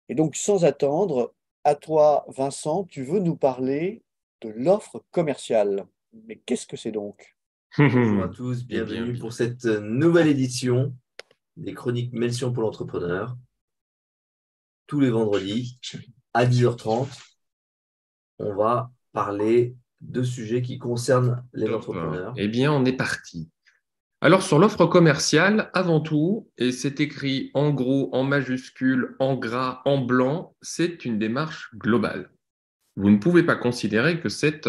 Et donc, sans attendre, à toi, Vincent, tu veux nous parler de l'offre commerciale. Mais qu'est-ce que c'est donc? Bonjour à tous, Eh bien, bienvenue oui. pour cette nouvelle édition des Chroniques Melchior pour l'entrepreneur. Tous les vendredis à 10h30, on va parler de sujets qui concernent les Top. entrepreneurs. Eh bien, on est parti. Alors, sur l'offre commerciale, avant tout, et c'est écrit en gros, en majuscule, en gras, en blanc, c'est une démarche globale. Vous ne pouvez pas considérer que c'est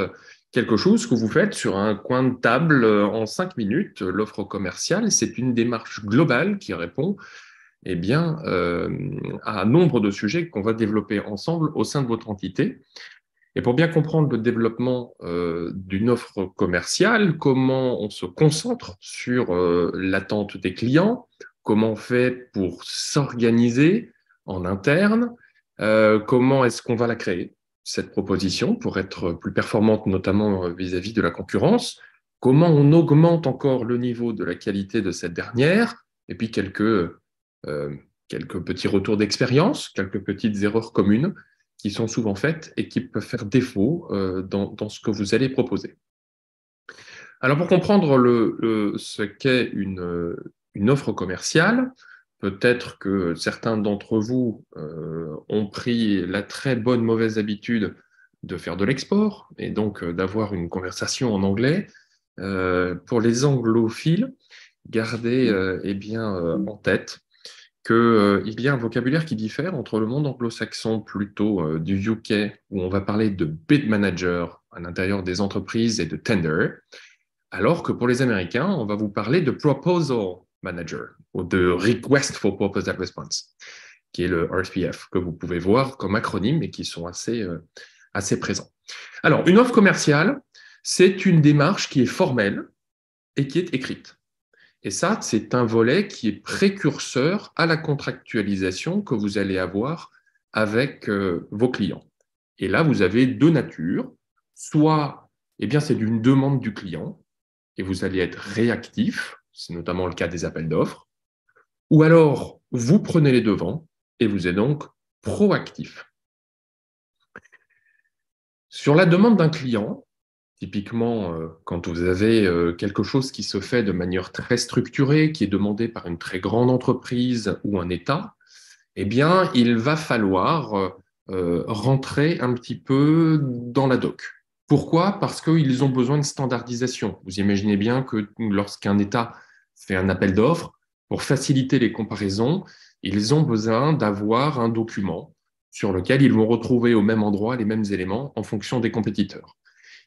quelque chose que vous faites sur un coin de table en 5 minutes. L'offre commerciale, c'est une démarche globale qui répond à un nombre de sujets qu'on va développer ensemble au sein de votre entité. Et pour bien comprendre le développement d'une offre commerciale, comment on se concentre sur l'attente des clients, comment on fait pour s'organiser en interne, comment est-ce qu'on va la créer, cette proposition, pour être plus performante, notamment vis-à-vis de la concurrence, comment on augmente encore le niveau de la qualité de cette dernière, et puis quelques petits retours d'expérience, quelques petites erreurs communes qui sont souvent faites et qui peuvent faire défaut dans ce que vous allez proposer. Alors, pour comprendre ce qu'est une offre commerciale, peut-être que certains d'entre vous ont pris la très bonne mauvaise habitude de faire de l'export et donc d'avoir une conversation en anglais. Pour les anglophiles, gardez en tête qu'il y a un vocabulaire qui diffère entre le monde anglo-saxon plutôt du UK, où on va parler de bid manager à l'intérieur des entreprises et de tender, alors que pour les Américains, on va vous parler de proposal manager ou de request for proposal response, qui est le RPF, que vous pouvez voir comme acronyme et qui sont assez présents. Alors, une offre commerciale, c'est une démarche qui est formelle et qui est écrite. Et ça, c'est un volet qui est précurseur à la contractualisation que vous allez avoir avec vos clients. Et là, vous avez deux natures. Soit, c'est d'une demande du client et vous allez être réactif, c'est notamment le cas des appels d'offres. Ou alors, vous prenez les devants et vous êtes donc proactif. Sur la demande d'un client, typiquement, quand vous avez quelque chose qui se fait de manière très structurée, qui est demandé par une très grande entreprise ou un État, eh bien, il va falloir rentrer un petit peu dans la doc. Pourquoi? Parce qu'ils ont besoin de standardisation. Vous imaginez bien que lorsqu'un État fait un appel d'offres, pour faciliter les comparaisons, ils ont besoin d'avoir un document sur lequel ils vont retrouver au même endroit les mêmes éléments en fonction des compétiteurs.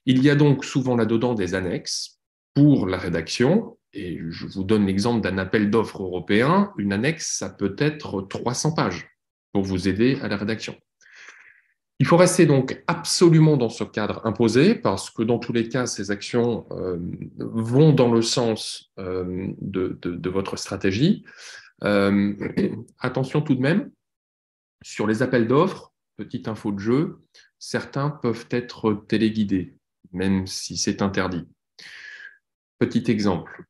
Il y a donc souvent là-dedans des annexes pour la rédaction. Et je vous donne l'exemple d'un appel d'offres européen. Une annexe, ça peut être 300 pages pour vous aider à la rédaction. Il faut rester donc absolument dans ce cadre imposé parce que dans tous les cas, ces actions vont dans le sens de votre stratégie. Euh, Attention tout de même, sur les appels d'offres, petite info de jeu, certains peuvent être téléguidés, même si c'est interdit. Petit exemple.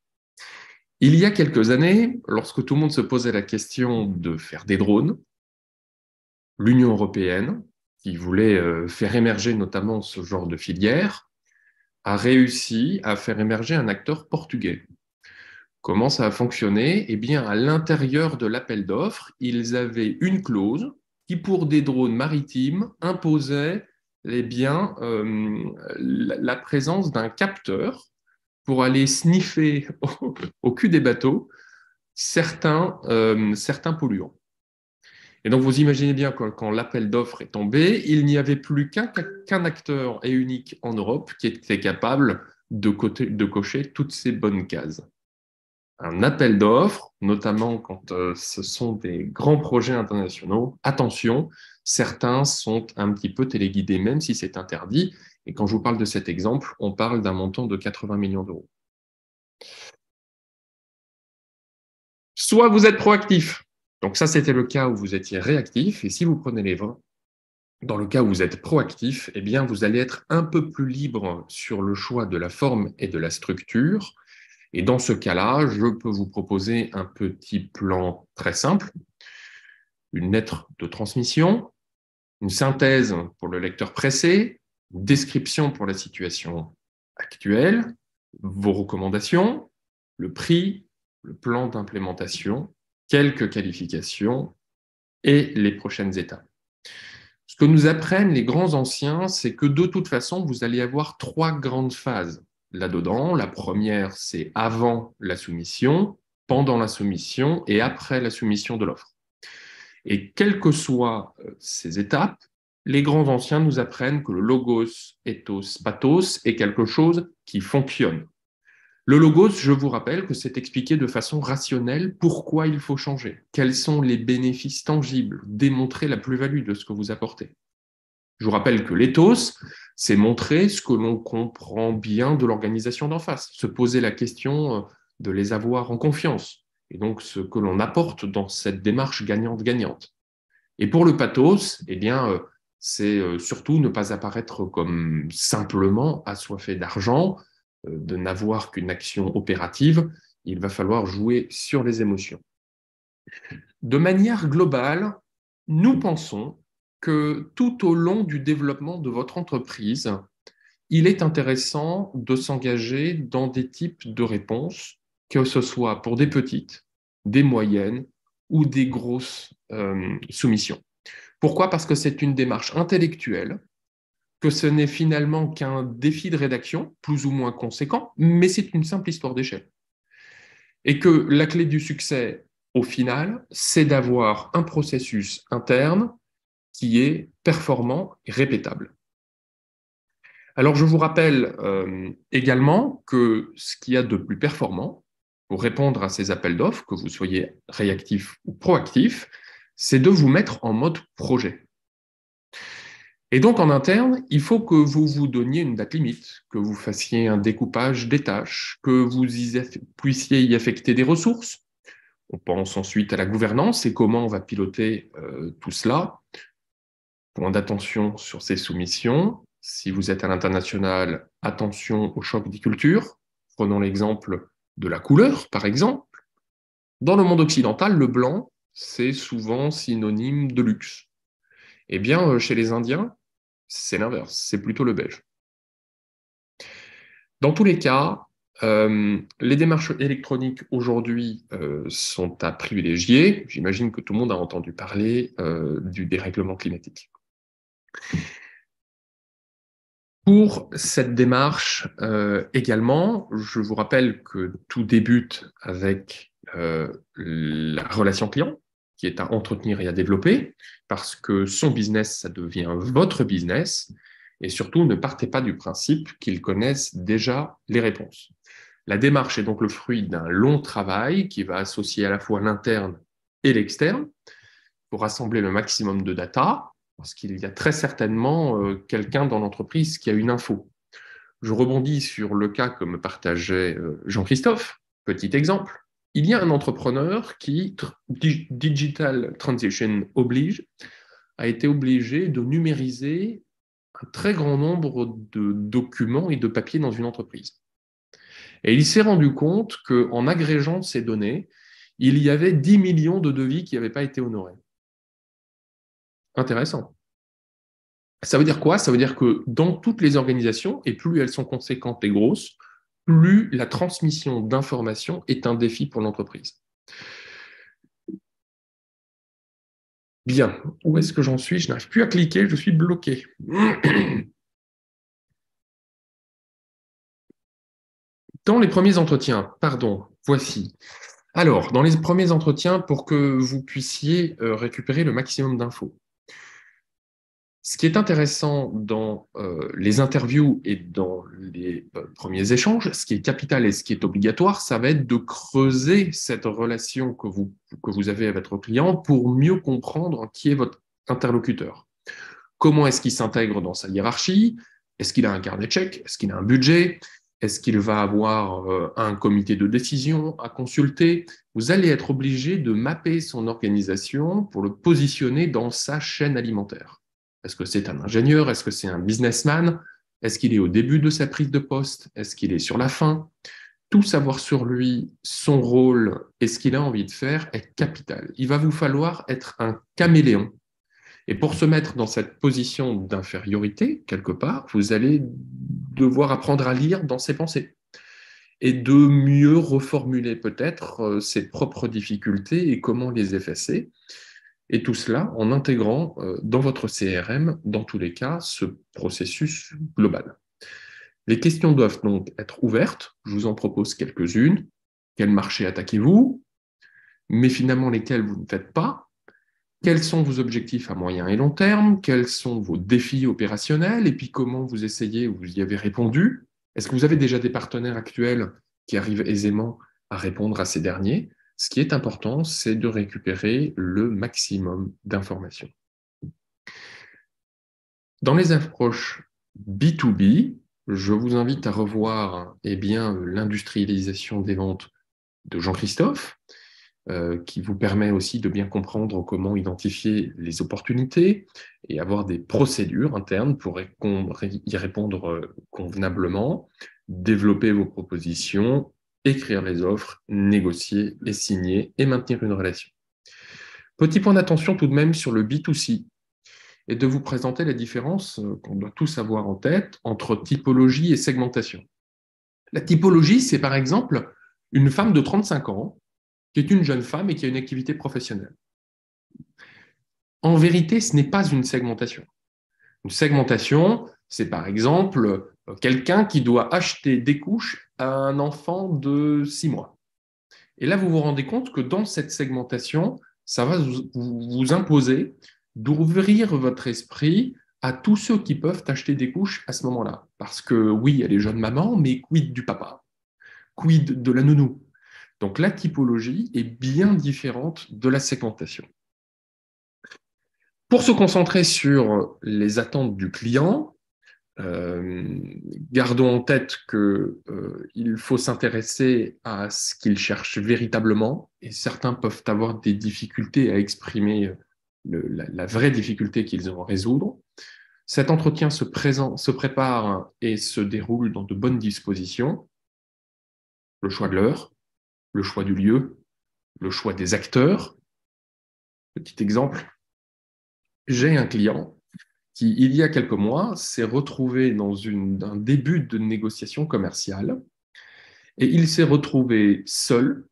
Il y a quelques années, lorsque tout le monde se posait la question de faire des drones, l'Union européenne, qui voulait faire émerger notamment ce genre de filière, a réussi à faire émerger un acteur portugais. Comment ça a fonctionné? Eh bien, à l'intérieur de l'appel d'offres, ils avaient une clause qui, pour des drones maritimes, imposait la présence d'un capteur pour aller sniffer au cul des bateaux certains polluants. Et donc, vous imaginez bien que quand l'appel d'offres est tombé, il n'y avait plus qu'un acteur et unique en Europe qui était capable de cocher toutes ces bonnes cases. Un appel d'offres, notamment quand ce sont des grands projets internationaux, attention, certains sont un petit peu téléguidés, même si c'est interdit. Et quand je vous parle de cet exemple, on parle d'un montant de 80 millions d'euros. Soit vous êtes proactif. Donc ça, c'était le cas où vous étiez réactif. Et si vous prenez les 20, dans le cas où vous êtes proactif, eh bien, vous allez être un peu plus libre sur le choix de la forme et de la structure. Et dans ce cas-là, je peux vous proposer un petit plan très simple. une lettre de transmission, une synthèse pour le lecteur pressé, une description pour la situation actuelle, vos recommandations, le prix, le plan d'implémentation, quelques qualifications et les prochaines étapes. Ce que nous apprennent les grands anciens, c'est que de toute façon, vous allez avoir 3 grandes phases là-dedans. La première, c'est avant la soumission, pendant la soumission et après la soumission de l'offre. Et quelles que soient ces étapes, les grands anciens nous apprennent que le logos, ethos, pathos est quelque chose qui fonctionne. Le logos, je vous rappelle que c'est expliqué de façon rationnelle pourquoi il faut changer, quels sont les bénéfices tangibles, démontrer la plus-value de ce que vous apportez. Je vous rappelle que l'ethos, c'est montrer ce que l'on comprend bien de l'organisation d'en face, se poser la question de les avoir en confiance, et donc ce que l'on apporte dans cette démarche gagnante-gagnante. Et pour le pathos, eh bien, c'est surtout ne pas apparaître comme simplement assoiffé d'argent, de n'avoir qu'une action opérative, il va falloir jouer sur les émotions. De manière globale, nous pensons que tout au long du développement de votre entreprise, il est intéressant de s'engager dans des types de réponses, que ce soit pour des petites, des moyennes ou des grosses soumissions. Pourquoi ? Parce que c'est une démarche intellectuelle, que ce n'est finalement qu'un défi de rédaction, plus ou moins conséquent, mais c'est une simple histoire d'échelle. Et que la clé du succès, au final, c'est d'avoir un processus interne qui est performant et répétable. Alors, je vous rappelle également que ce qu'il y a de plus performant pour répondre à ces appels d'offres, que vous soyez réactif ou proactif, c'est de vous mettre en mode projet. Et donc, en interne, il faut que vous vous donniez une date limite, que vous fassiez un découpage des tâches, que vous puissiez y affecter des ressources. On pense ensuite à la gouvernance et comment on va piloter tout cela. Point d'attention sur ces soumissions. Si vous êtes à l'international, attention au choc des cultures. Prenons l'exemple de la couleur, par exemple. Dans le monde occidental, le blanc, c'est souvent synonyme de luxe. Eh bien, chez les Indiens, c'est l'inverse, c'est plutôt le beige. Dans tous les cas, les démarches électroniques aujourd'hui sont à privilégier. J'imagine que tout le monde a entendu parler du dérèglement climatique. Pour cette démarche également, je vous rappelle que tout débute avec la relation client, qui est à entretenir et à développer, parce que son business, ça devient votre business, et surtout, ne partez pas du principe qu'ils connaissent déjà les réponses. La démarche est donc le fruit d'un long travail qui va associer à la fois l'interne et l'externe pour rassembler le maximum de data, parce qu'il y a très certainement quelqu'un dans l'entreprise qui a une info. Je rebondis sur le cas que me partageait Jean-Christophe. Petit exemple. Il y a un entrepreneur qui, Digital Transition oblige, a été obligé de numériser un très grand nombre de documents et de papiers dans une entreprise. Et il s'est rendu compte qu'en agrégeant ces données, il y avait 10 millions de devis qui n'avaient pas été honorés. Intéressant. Ça veut dire quoi? Ça veut dire que dans toutes les organisations, et plus elles sont conséquentes et grosses, plus la transmission d'informations est un défi pour l'entreprise. Bien, où est-ce que j'en suis? Je n'arrive plus à cliquer, je suis bloqué. Dans les premiers entretiens, voici. Alors, dans les premiers entretiens, pour que vous puissiez récupérer le maximum d'infos. Ce qui est intéressant dans les interviews et dans les premiers échanges, ce qui est capital et ce qui est obligatoire, ça va être de creuser cette relation que vous avez avec votre client pour mieux comprendre qui est votre interlocuteur. Comment est-ce qu'il s'intègre dans sa hiérarchie? Est-ce qu'il a un carnet de chèques? Est-ce qu'il a un budget? Est-ce qu'il va avoir un comité de décision à consulter? Vous allez être obligé de mapper son organisation pour le positionner dans sa chaîne alimentaire. Est-ce que c'est un ingénieur? Est-ce que c'est un businessman? Est-ce qu'il est au début de sa prise de poste? Est-ce qu'il est sur la fin? tout savoir sur lui, son rôle et ce qu'il a envie de faire est capital. Il va vous falloir être un caméléon. Et pour se mettre dans cette position d'infériorité, quelque part, vous allez devoir apprendre à lire dans ses pensées et de mieux reformuler peut-être ses propres difficultés et comment les effacer. Et tout cela en intégrant dans votre CRM, dans tous les cas, ce processus global. Les questions doivent donc être ouvertes. Je vous en propose quelques-unes. Quel marché attaquez-vous? Mais finalement, lesquels vous ne faites pas? Quels sont vos objectifs à moyen et long terme? Quels sont vos défis opérationnels? Et puis comment vous essayez, vous y avez répondu? Est-ce que vous avez déjà des partenaires actuels qui arrivent aisément à répondre à ces derniers? Ce qui est important, c'est de récupérer le maximum d'informations. Dans les approches B2B, je vous invite à revoir l'industrialisation des ventes de Jean-Christophe, qui vous permet aussi de bien comprendre comment identifier les opportunités et avoir des procédures internes pour y répondre convenablement, développer vos propositions, écrire les offres, négocier et signer et maintenir une relation. Petit point d'attention tout de même sur le B2C et de vous présenter la différence qu'on doit tous avoir en tête entre typologie et segmentation. La typologie, c'est par exemple une femme de 35 ans qui est une jeune femme et qui a une activité professionnelle. En vérité, ce n'est pas une segmentation. Une segmentation, c'est par exemple quelqu'un qui doit acheter des couches à un enfant de 6 mois. Et là, vous vous rendez compte que dans cette segmentation, ça va vous imposer d'ouvrir votre esprit à tous ceux qui peuvent acheter des couches à ce moment-là. Parce que oui, elle est jeune maman, mais quid du papa? Quid de la nounou? Donc la typologie est bien différente de la segmentation. Pour se concentrer sur les attentes du client, gardons en tête qu'il faut s'intéresser à ce qu'il cherche véritablement, et certains peuvent avoir des difficultés à exprimer la vraie difficulté qu'ils ont à résoudre. Cet entretien se prépare et se déroule dans de bonnes dispositions. Le choix de l'heure, le choix du lieu, le choix des acteurs. Petit exemple, j'ai un client qui, il y a quelques mois, s'est retrouvé dans un début de négociation commerciale et il s'est retrouvé seul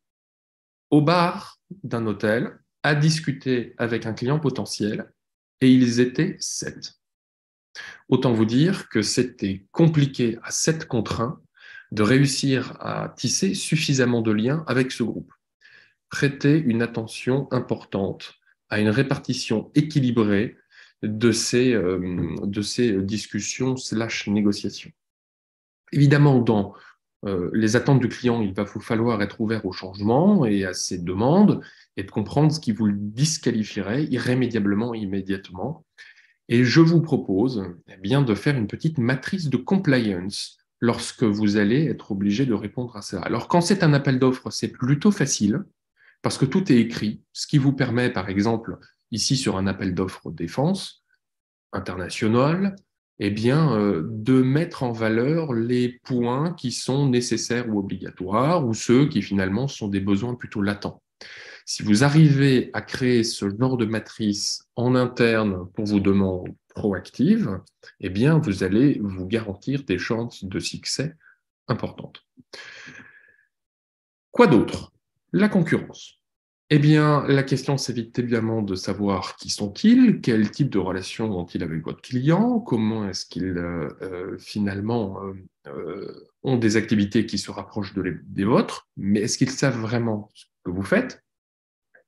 au bar d'un hôtel à discuter avec un client potentiel et ils étaient 7. Autant vous dire que c'était compliqué à 7 contre 1 de réussir à tisser suffisamment de liens avec ce groupe. Prêtez une attention importante à une répartition équilibrée de ces discussions / négociations. Évidemment, dans les attentes du client, il va vous falloir être ouvert au changement et à ses demandes et de comprendre ce qui vous le disqualifierait irrémédiablement, immédiatement. Et je vous propose de faire une petite matrice de compliance lorsque vous allez être obligé de répondre à ça. Alors, quand c'est un appel d'offres, c'est plutôt facile parce que tout est écrit, ce qui vous permet, par exemple, ici sur un appel d'offres défense international, de mettre en valeur les points qui sont nécessaires ou obligatoires ou ceux qui finalement sont des besoins plutôt latents. Si vous arrivez à créer ce genre de matrice en interne pour vos demandes proactives, vous allez vous garantir des chances de succès importantes. Quoi d'autre? La concurrence. La question, c'est évidemment de savoir qui sont-ils, quel type de relation ont-ils avec votre client, comment est-ce qu'ils ont des activités qui se rapprochent des vôtres, mais est-ce qu'ils savent vraiment ce que vous faites?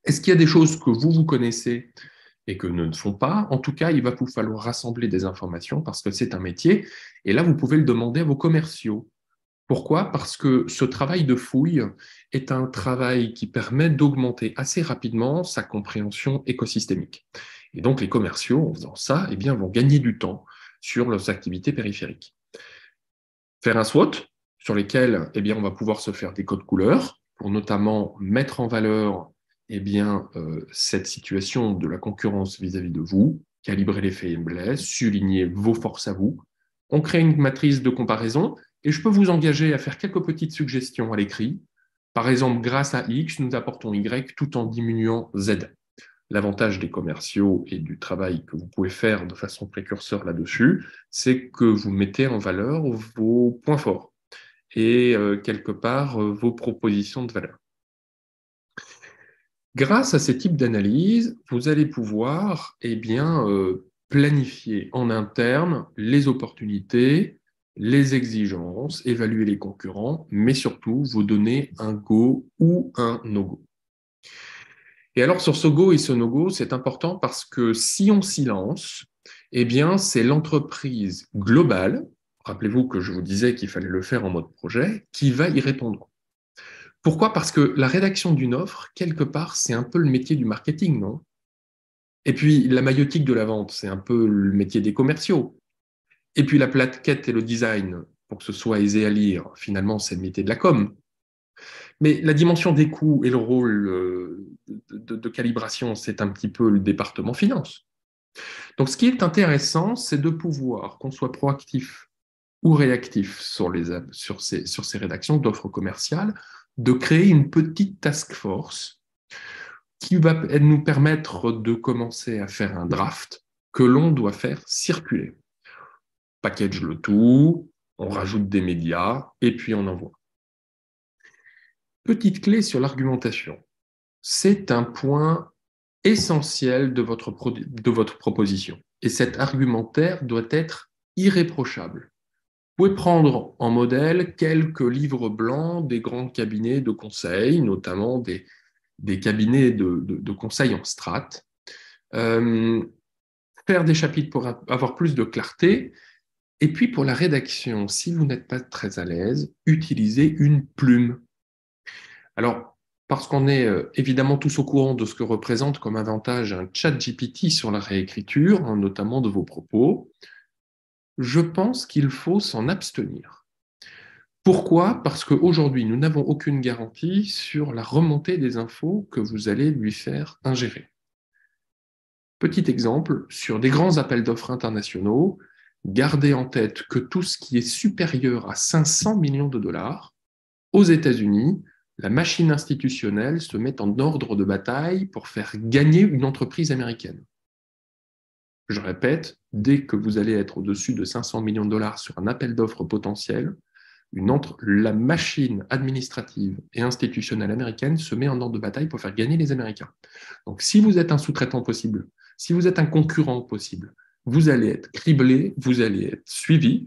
Est-ce qu'il y a des choses que vous connaissez et que ne font pas? En tout cas, il va vous falloir rassembler des informations parce que c'est un métier, et là, vous pouvez le demander à vos commerciaux. Pourquoi? Parce que ce travail de fouille est un travail qui permet d'augmenter assez rapidement sa compréhension écosystémique. Et donc, les commerciaux, en faisant ça, vont gagner du temps sur leurs activités périphériques. Faire un SWOT sur lesquels on va pouvoir se faire des codes couleurs pour notamment mettre en valeur cette situation de la concurrence vis-à-vis de vous, calibrer les faiblesses, souligner vos forces à vous. On crée une matrice de comparaison et je peux vous engager à faire quelques petites suggestions à l'écrit. Par exemple, grâce à X, nous apportons Y tout en diminuant Z. L'avantage des commerciaux et du travail que vous pouvez faire de façon précurseur là-dessus, c'est que vous mettez en valeur vos points forts et quelque part vos propositions de valeur. Grâce à ces types d'analyse, vous allez pouvoir planifier en interne les opportunités, les exigences, évaluer les concurrents, mais surtout vous donner un go ou un no-go. Et alors sur ce go et ce no-go, c'est important parce que si on s'y lance, c'est l'entreprise globale, rappelez-vous que je vous disais qu'il fallait le faire en mode projet, qui va y répondre. Pourquoi? Parce que la rédaction d'une offre, quelque part, c'est un peu le métier du marketing, non? Et puis, la maïotique de la vente, c'est un peu le métier des commerciaux. Et puis, la plaquette et le design, pour que ce soit aisé à lire, finalement, c'est le métier de la com. Mais la dimension des coûts et le rôle de calibration, c'est un petit peu le département finance. Donc, ce qui est intéressant, c'est de pouvoir, qu'on soit proactif ou réactif sur ces rédactions d'offres commerciales, de créer une petite task force qui va nous permettre de commencer à faire un draft que l'on doit faire circuler. Package le tout, on rajoute des médias et puis on envoie. Petite clé sur l'argumentation. C'est un point essentiel de votre proposition. Et cet argumentaire doit être irréprochable. Vous pouvez prendre en modèle quelques livres blancs des grands cabinets de conseil, notamment des cabinets de conseil en strat, faire des chapitres pour avoir plus de clarté, et puis pour la rédaction, si vous n'êtes pas très à l'aise, utilisez une plume. Alors, parce qu'on est évidemment tous au courant de ce que représente comme avantage un chat GPT sur la réécriture, notamment de vos propos, je pense qu'il faut s'en abstenir. Pourquoi? Parce qu'aujourd'hui, nous n'avons aucune garantie sur la remontée des infos que vous allez lui faire ingérer. Petit exemple, sur des grands appels d'offres internationaux, gardez en tête que tout ce qui est supérieur à 500 millions de dollars, aux États-Unis, la machine institutionnelle se met en ordre de bataille pour faire gagner une entreprise américaine. Je répète, dès que vous allez être au-dessus de 500 millions de dollars sur un appel d'offres potentiel, la machine administrative et institutionnelle américaine se met en ordre de bataille pour faire gagner les Américains. Donc, si vous êtes un sous-traitant possible, si vous êtes un concurrent possible, vous allez être criblé, vous allez être suivi.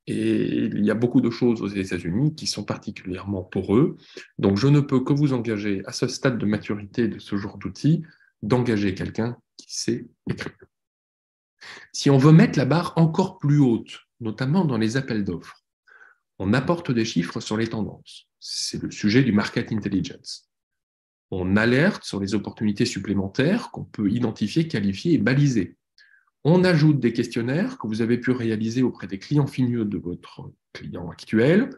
Et il y a beaucoup de choses aux États-Unis qui sont particulièrement poreux. Donc, je ne peux que vous engager à ce stade de maturité de ce genre d'outil, d'engager quelqu'un qui sait écrire. Si on veut mettre la barre encore plus haute, notamment dans les appels d'offres, on apporte des chiffres sur les tendances. C'est le sujet du market intelligence. On alerte sur les opportunités supplémentaires qu'on peut identifier, qualifier et baliser. On ajoute des questionnaires que vous avez pu réaliser auprès des clients finaux de votre client actuel.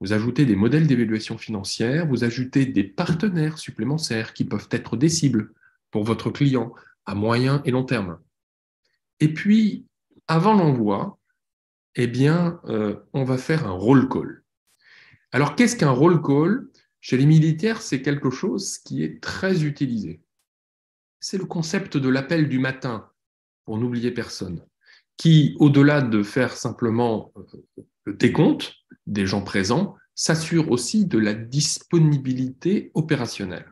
Vous ajoutez des modèles d'évaluation financière, vous ajoutez des partenaires supplémentaires qui peuvent être des cibles pour votre client à moyen et long terme. Et puis, avant l'envoi, on va faire un roll call. Alors, qu'est-ce qu'un roll call? Chez les militaires, c'est quelque chose qui est très utilisé. C'est le concept de l'appel du matin, pour n'oublier personne, qui, au-delà de faire simplement le décompte des gens présents, s'assure aussi de la disponibilité opérationnelle.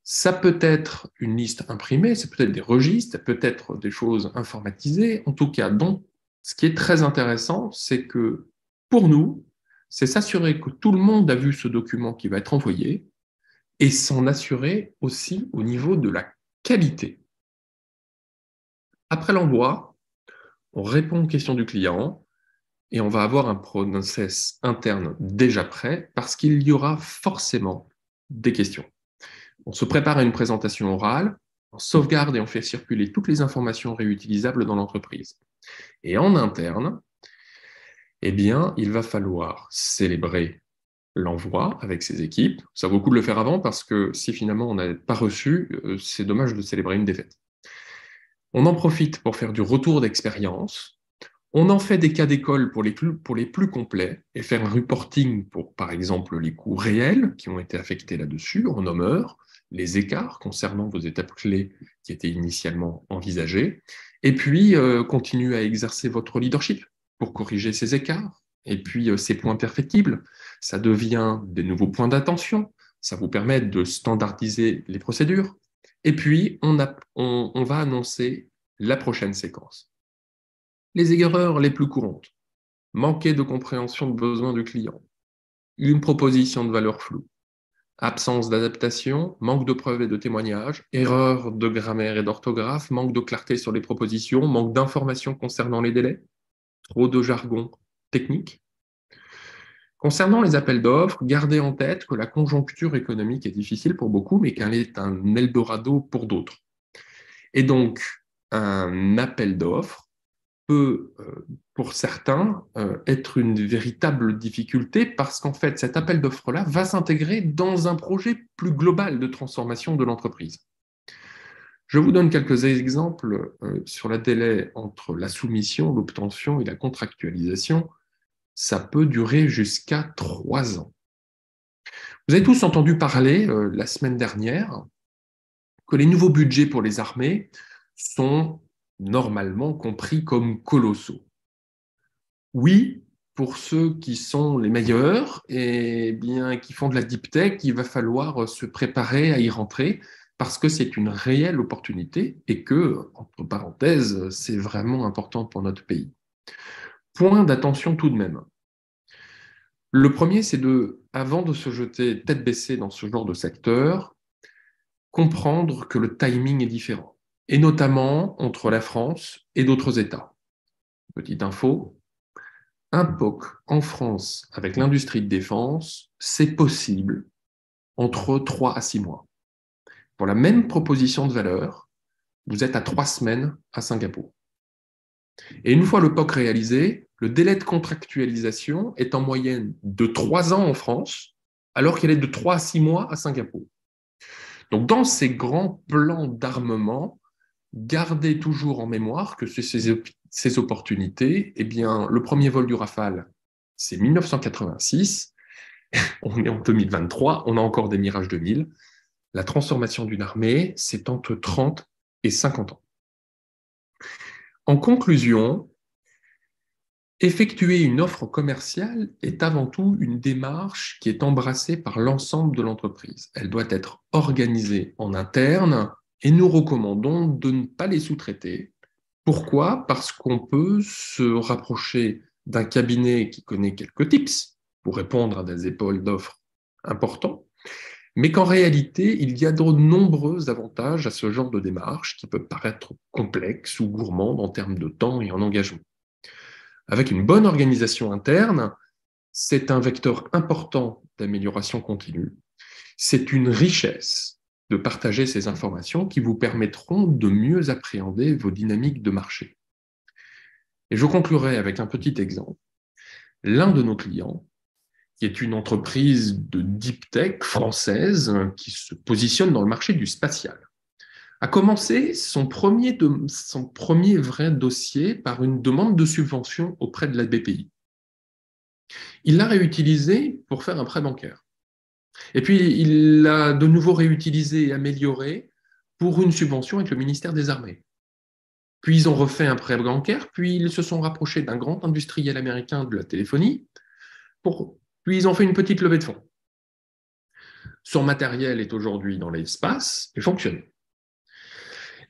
Ça peut être une liste imprimée, ça peut être des registres, ça peut être des choses informatisées. En tout cas, donc, ce qui est très intéressant, c'est que pour nous, c'est s'assurer que tout le monde a vu ce document qui va être envoyé et s'en assurer aussi au niveau de la qualité. Après l'envoi, on répond aux questions du client et on va avoir un process interne déjà prêt parce qu'il y aura forcément des questions. On se prépare à une présentation orale, on sauvegarde et on fait circuler toutes les informations réutilisables dans l'entreprise. Et en interne, il va falloir célébrer l'envoi avec ses équipes. Ça vaut le coup de le faire avant parce que si finalement on n'a pas reçu, c'est dommage de célébrer une défaite. On en profite pour faire du retour d'expérience. On en fait des cas d'école pour les plus complets et faire un reporting pour, par exemple, les coûts réels qui ont été affectés là-dessus, en nombre, les écarts concernant vos étapes clés qui étaient initialement envisagées, et puis continuer à exercer votre leadership pour corriger ces écarts, et puis ces points perfectibles. Ça devient des nouveaux points d'attention, ça vous permet de standardiser les procédures, et puis on va annoncer la prochaine séquence. Les erreurs les plus courantes: manquer de compréhension de besoin du client, une proposition de valeur floue, absence d'adaptation, manque de preuves et de témoignages, erreur de grammaire et d'orthographe, manque de clarté sur les propositions, manque d'informations concernant les délais, trop de jargon technique. Concernant les appels d'offres, gardez en tête que la conjoncture économique est difficile pour beaucoup, mais qu'elle est un Eldorado pour d'autres. Et donc, un appel d'offres peut, pour certains, être une véritable difficulté parce qu'en fait, cet appel d'offres-là va s'intégrer dans un projet plus global de transformation de l'entreprise. Je vous donne quelques exemples sur le délai entre la soumission, l'obtention et la contractualisation. Ça peut durer jusqu'à 3 ans. Vous avez tous entendu parler la semaine dernière que les nouveaux budgets pour les armées sont normalement compris comme colossaux. Oui, pour ceux qui sont les meilleurs et bien qui font de la deep tech, il va falloir se préparer à y rentrer parce que c'est une réelle opportunité et que, entre parenthèses, c'est vraiment important pour notre pays. Point d'attention tout de même. Le premier, c'est avant de se jeter tête baissée dans ce genre de secteur, comprendre que le timing est différent, et notamment entre la France et d'autres États. Petite info, un POC en France avec l'industrie de défense, c'est possible entre 3 à 6 mois. Pour la même proposition de valeur, vous êtes à 3 semaines à Singapour. Et une fois le POC réalisé, le délai de contractualisation est en moyenne de 3 ans en France, alors qu'il est de 3 à 6 mois à Singapour. Donc, dans ces grands plans d'armement, gardez toujours en mémoire que ces opportunités, eh bien, le premier vol du Rafale, c'est 1986. On est en 2023, on a encore des Mirage 2000. La transformation d'une armée, c'est entre 30 et 50 ans. En conclusion, effectuer une offre commerciale est avant tout une démarche qui est embrassée par l'ensemble de l'entreprise. Elle doit être organisée en interne et nous recommandons de ne pas les sous-traiter. Pourquoi? Parce qu'on peut se rapprocher d'un cabinet qui connaît quelques tips pour répondre à des épaules d'offres importants, mais qu'en réalité, il y a de nombreux avantages à ce genre de démarche qui peut paraître complexe ou gourmande en termes de temps et en engagement. Avec une bonne organisation interne, c'est un vecteur important d'amélioration continue. C'est une richesse de partager ces informations qui vous permettront de mieux appréhender vos dynamiques de marché. Et je conclurai avec un petit exemple. L'un de nos clients, qui est une entreprise de deep tech française qui se positionne dans le marché du spatial, a commencé son premier vrai dossier par une demande de subvention auprès de la BPI. Il l'a réutilisé pour faire un prêt bancaire. Et puis, il l'a de nouveau réutilisé et amélioré pour une subvention avec le ministère des Armées. Puis, ils ont refait un prêt bancaire, puis ils se sont rapprochés d'un grand industriel américain de la téléphonie, puis ils ont fait une petite levée de fonds. Son matériel est aujourd'hui dans l'espace et fonctionne.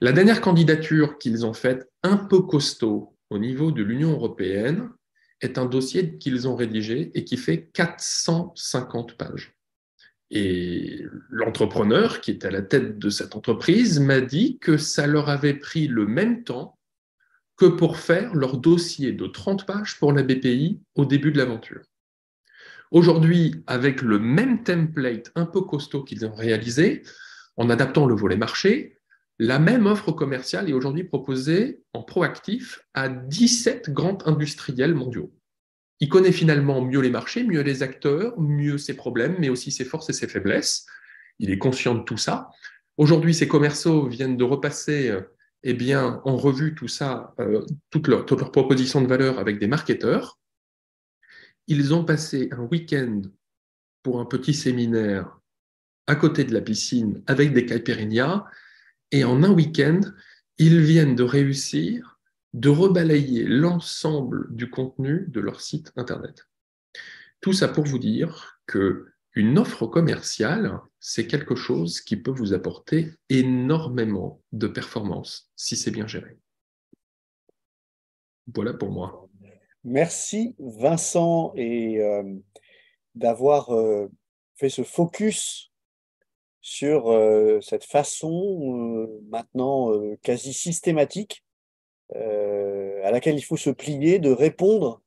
La dernière candidature qu'ils ont faite, un peu costaud au niveau de l'Union européenne, est un dossier qu'ils ont rédigé et qui fait 450 pages. Et l'entrepreneur qui est à la tête de cette entreprise m'a dit que ça leur avait pris le même temps que pour faire leur dossier de 30 pages pour la BPI au début de l'aventure. Aujourd'hui, avec le même template un peu costaud qu'ils ont réalisé, en adaptant le volet marché, la même offre commerciale est aujourd'hui proposée en proactif à 17 grands industriels mondiaux. Il connaît finalement mieux les marchés, mieux les acteurs, mieux ses problèmes, mais aussi ses forces et ses faiblesses. Il est conscient de tout ça. Aujourd'hui, ces commerciaux viennent de repasser eh bien, ont revu tout ça, toutes leurs propositions de valeur avec des marketeurs. Ils ont passé un week-end pour un petit séminaire à côté de la piscine avec des caipirinhas. Et en un week-end, ils viennent de réussir de rebalayer l'ensemble du contenu de leur site Internet. Tout ça pour vous dire qu'une offre commerciale, c'est quelque chose qui peut vous apporter énormément de performance si c'est bien géré. Voilà pour moi. Merci Vincent et d'avoir fait ce focus sur cette façon maintenant quasi systématique à laquelle il faut se plier de répondre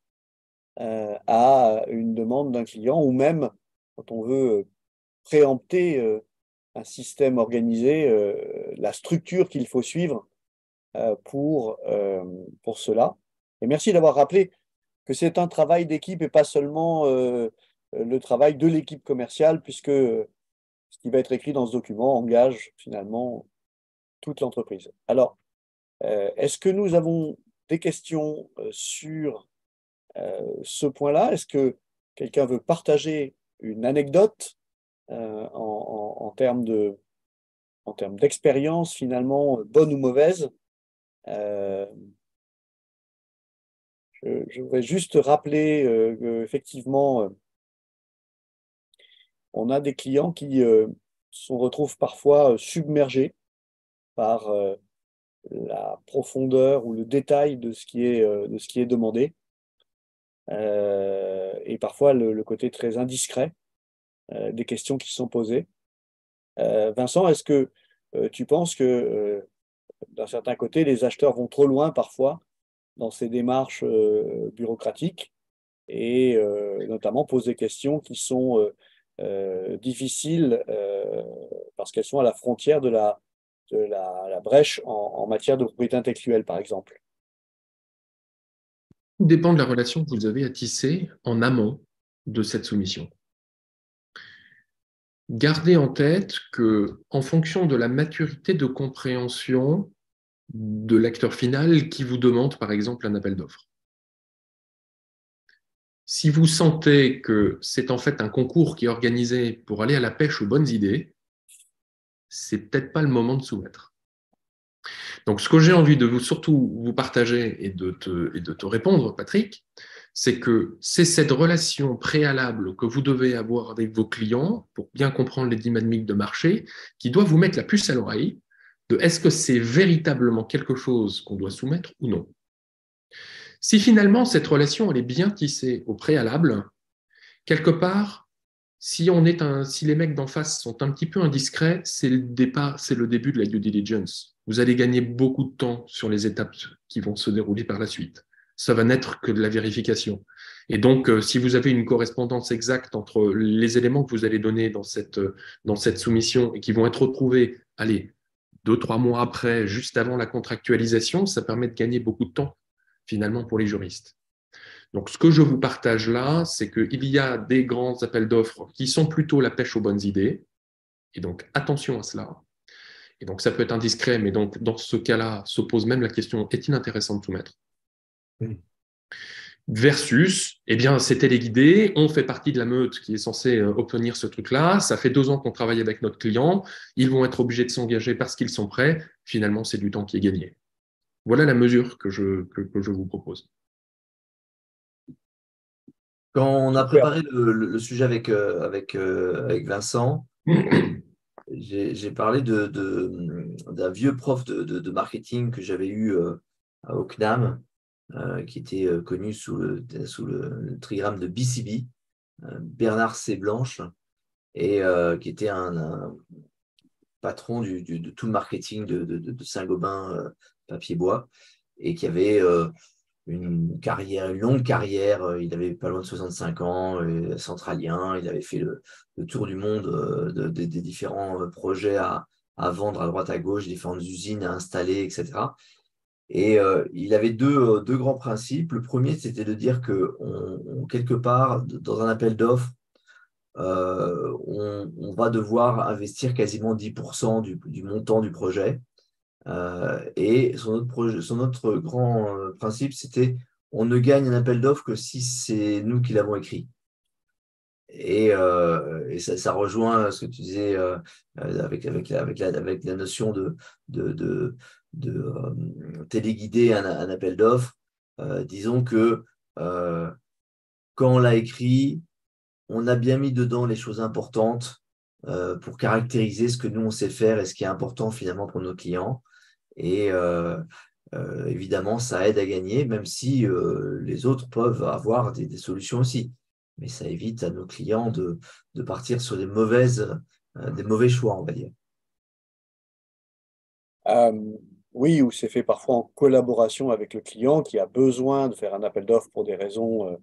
à une demande d'un client ou même quand on veut préempter un système organisé, la structure qu'il faut suivre pour cela. Et merci d'avoir rappelé que c'est un travail d'équipe et pas seulement le travail de l'équipe commerciale, puisque ce qui va être écrit dans ce document engage finalement toute l'entreprise. Alors, est-ce que nous avons des questions sur ce point-là? Est-ce que quelqu'un veut partager une anecdote en termes d'expérience finalement, bonne ou mauvaise? Je voudrais juste rappeler qu'effectivement, on a des clients qui se retrouvent parfois submergés par la profondeur ou le détail de ce qui est demandé, et parfois le côté très indiscret des questions qui sont posées. Vincent, est-ce que tu penses que d'un certain côté, les acheteurs vont trop loin parfois dans ces démarches bureaucratiques et notamment posent des questions qui sont difficiles parce qu'elles sont à la frontière de la brèche en matière de propriété intellectuelle, par exemple? Tout dépend de la relation que vous avez à tisser en amont de cette soumission. Gardez en tête que, en fonction de la maturité de compréhension de l'acteur final qui vous demande, par exemple, un appel d'offres, si vous sentez que c'est en fait un concours qui est organisé pour aller à la pêche aux bonnes idées, c'est peut-être pas le moment de soumettre. Donc, ce que j'ai envie de surtout vous partager et de te répondre, Patrick, c'est que c'est cette relation préalable que vous devez avoir avec vos clients pour bien comprendre les dynamiques de marché qui doit vous mettre la puce à l'oreille de est-ce que c'est véritablement quelque chose qu'on doit soumettre ou non. Si finalement cette relation elle est bien tissée au préalable, quelque part, si les mecs d'en face sont un petit peu indiscrets, c'est le début de la due diligence. Vous allez gagner beaucoup de temps sur les étapes qui vont se dérouler par la suite. Ça va n'être que de la vérification. Et donc, si vous avez une correspondance exacte entre les éléments que vous allez donner dans cette soumission et qui vont être retrouvés, allez, 2-3 mois après, juste avant la contractualisation, ça permet de gagner beaucoup de temps, finalement, pour les juristes. Donc, ce que je vous partage là, c'est qu'il y a des grands appels d'offres qui sont plutôt la pêche aux bonnes idées. Et donc, attention à cela. Et donc, ça peut être indiscret, mais donc, dans ce cas-là, se pose même la question, est-il intéressant de soumettre? Versus, eh bien, c'est téléguidé, on fait partie de la meute qui est censée obtenir ce truc-là, ça fait 2 ans qu'on travaille avec notre client, ils vont être obligés de s'engager parce qu'ils sont prêts, finalement, c'est du temps qui est gagné. Voilà la mesure que je vous propose. Quand on a préparé le sujet avec Vincent, j'ai parlé d'un vieux prof de marketing que j'avais eu au CNAM, qui était connu sous le trigramme de BCB, Bernard C. Blanche, et qui était un patron de tout le marketing de Saint-Gobain papier-bois, et qui avait une longue carrière. Il avait pas loin de 65 ans, centralien. Il avait fait le tour du monde des différents projets à vendre à droite à gauche, différentes usines à installer, etc. Et il avait deux grands principes. Le premier, c'était de dire que quelque part, dans un appel d'offres, on va devoir investir quasiment 10% du montant du projet. Et son autre grand principe, c'était on ne gagne un appel d'offres que si c'est nous qui l'avons écrit. Et ça rejoint ce que tu disais avec la notion de téléguider un appel d'offres. Disons que quand on l'a écrit, on a bien mis dedans les choses importantes pour caractériser ce que nous, on sait faire et ce qui est important finalement pour nos clients. Et évidemment, ça aide à gagner, même si les autres peuvent avoir des solutions aussi. Mais ça évite à nos clients de partir sur des mauvais choix, on va dire. Oui, ou c'est fait parfois en collaboration avec le client qui a besoin de faire un appel d'offres pour des raisons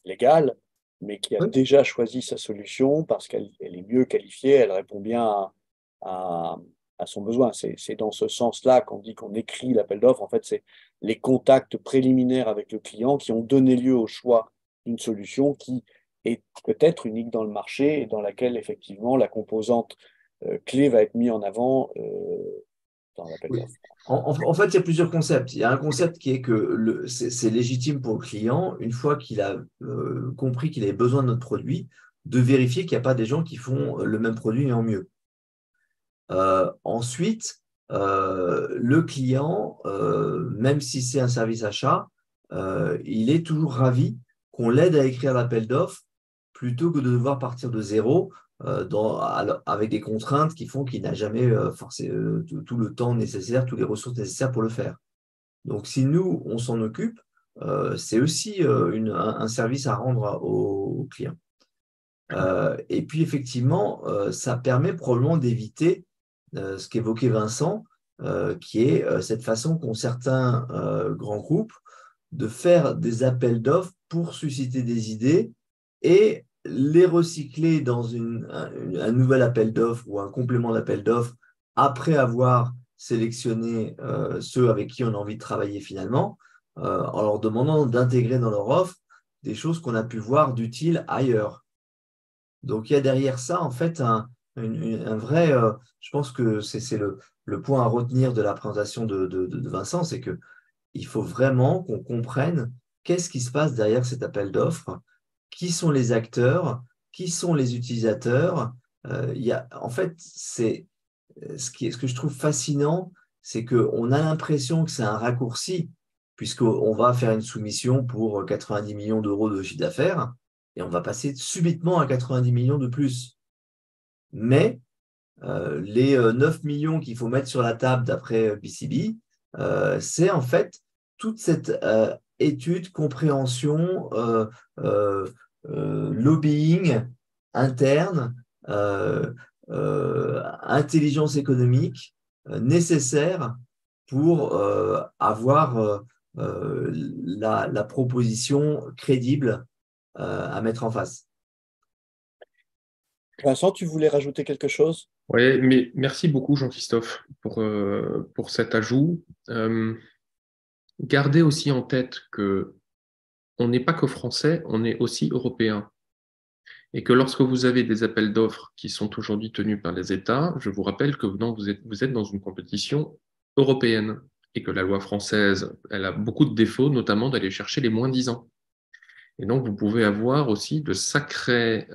légales, mais qui a Oui, déjà choisi sa solution parce qu'elle est mieux qualifiée, elle répond bien à, à son besoin. C'est dans ce sens-là qu'on dit qu'on écrit l'appel d'offres. En fait, c'est les contacts préliminaires avec le client qui ont donné lieu au choix d'une solution qui est peut-être unique dans le marché et dans laquelle effectivement la composante clé va être mise en avant dans l'appel oui. d'offres. En fait, il y a plusieurs concepts. Il y a un concept qui est que c'est légitime pour le client, une fois qu'il a compris qu'il avait besoin de notre produit, de vérifier qu'il n'y a pas des gens qui font le même produit mais en mieux. Ensuite, le client, même si c'est un service achat, il est toujours ravi qu'on l'aide à écrire l'appel d'offres plutôt que de devoir partir de zéro avec des contraintes qui font qu'il n'a jamais tout le temps nécessaire, toutes les ressources nécessaires pour le faire. Donc, si nous, on s'en occupe, c'est aussi un service à rendre aux clients. Et puis, effectivement, ça permet probablement d'éviter ce qu'évoquait Vincent, qui est cette façon qu'ont certains grands groupes de faire des appels d'offres pour susciter des idées et les recycler dans un nouvel appel d'offres ou un complément d'appel d'offres après avoir sélectionné ceux avec qui on a envie de travailler finalement, en leur demandant d'intégrer dans leur offre des choses qu'on a pu voir d'utiles ailleurs. Donc, il y a derrière ça, en fait, un vrai. Je pense que c'est le point à retenir de la présentation de Vincent, c'est qu'il faut vraiment qu'on comprenne qu'est-ce qui se passe derrière cet appel d'offres, qui sont les acteurs, qui sont les utilisateurs. En fait, ce que je trouve fascinant, c'est qu'on a l'impression que c'est un raccourci, puisqu'on va faire une soumission pour 90 millions d'euros de chiffre d'affaires, et on va passer subitement à 90 millions de plus. Mais les 9 millions qu'il faut mettre sur la table d'après BCB, c'est en fait toute cette étude, compréhension, lobbying interne, intelligence économique nécessaire pour avoir la proposition crédible à mettre en face. Vincent, tu voulais rajouter quelque chose? Oui, mais merci beaucoup, Jean-Christophe, pour cet ajout. Gardez aussi en tête que on n'est pas que français, on est aussi européen. Et que lorsque vous avez des appels d'offres qui sont aujourd'hui tenus par les États, je vous rappelle que vous êtes dans une compétition européenne et que la loi française, elle a beaucoup de défauts, notamment d'aller chercher les moins 10 ans. Et donc, vous pouvez avoir aussi de sacrés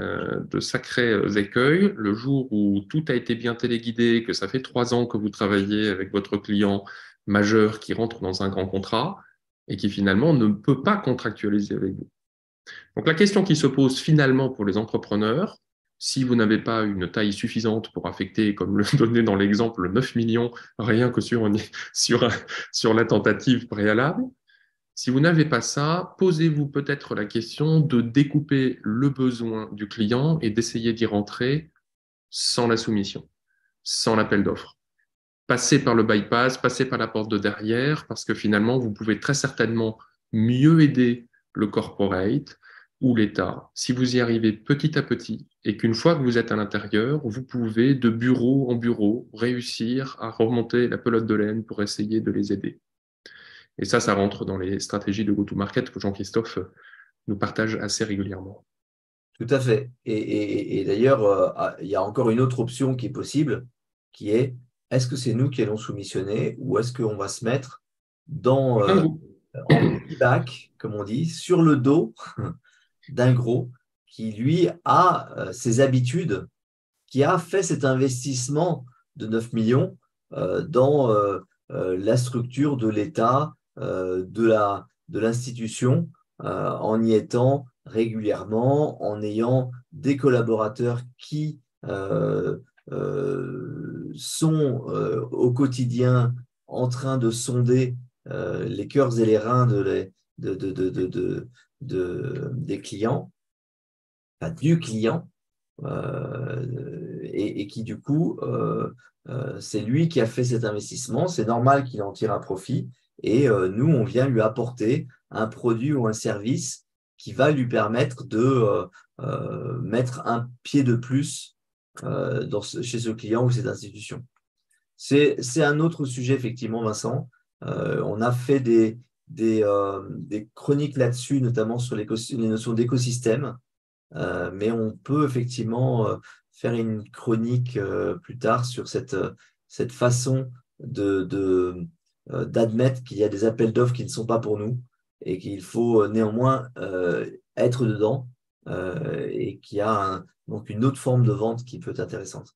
écueils le jour où tout a été bien téléguidé, que ça fait 3 ans que vous travaillez avec votre client majeur qui rentre dans un grand contrat et qui finalement ne peut pas contractualiser avec vous. Donc, la question qui se pose finalement pour les entrepreneurs, si vous n'avez pas une taille suffisante pour affecter, comme le donnait dans l'exemple, 9 millions rien que sur la tentative préalable, si vous n'avez pas ça, posez-vous peut-être la question de découper le besoin du client et d'essayer d'y rentrer sans la soumission, sans l'appel d'offres. Passez par le bypass, passez par la porte de derrière, parce que finalement, vous pouvez très certainement mieux aider le corporate ou l'État si vous y arrivez petit à petit et qu'une fois que vous êtes à l'intérieur, vous pouvez de bureau en bureau réussir à remonter la pelote de laine pour essayer de les aider. Et ça rentre dans les stratégies de go-to-market que Jean-Christophe nous partage assez régulièrement. Tout à fait. Et d'ailleurs, il y a encore une autre option qui est possible, qui est est-ce que c'est nous qui allons soumissionner ou est-ce qu'on va se mettre dans, Un groupe. en piggyback, comme on dit, sur le dos d'un gros qui, lui, a ses habitudes, qui a fait cet investissement de 9 millions dans la structure de l'État, de l'institution, en y étant régulièrement, en ayant des collaborateurs qui sont au quotidien en train de sonder les cœurs et les reins des clients, enfin, du client, et qui du coup, c'est lui qui a fait cet investissement, c'est normal qu'il en tire un profit, et nous, on vient lui apporter un produit ou un service qui va lui permettre de mettre un pied de plus chez ce client ou cette institution. C'est un autre sujet, effectivement, Vincent. On a fait des chroniques là-dessus, notamment sur les notions d'écosystème. Mais on peut effectivement faire une chronique plus tard sur cette façon d'admettre qu'il y a des appels d'offres qui ne sont pas pour nous et qu'il faut néanmoins être dedans et qu'il y a donc une autre forme de vente qui peut être intéressante.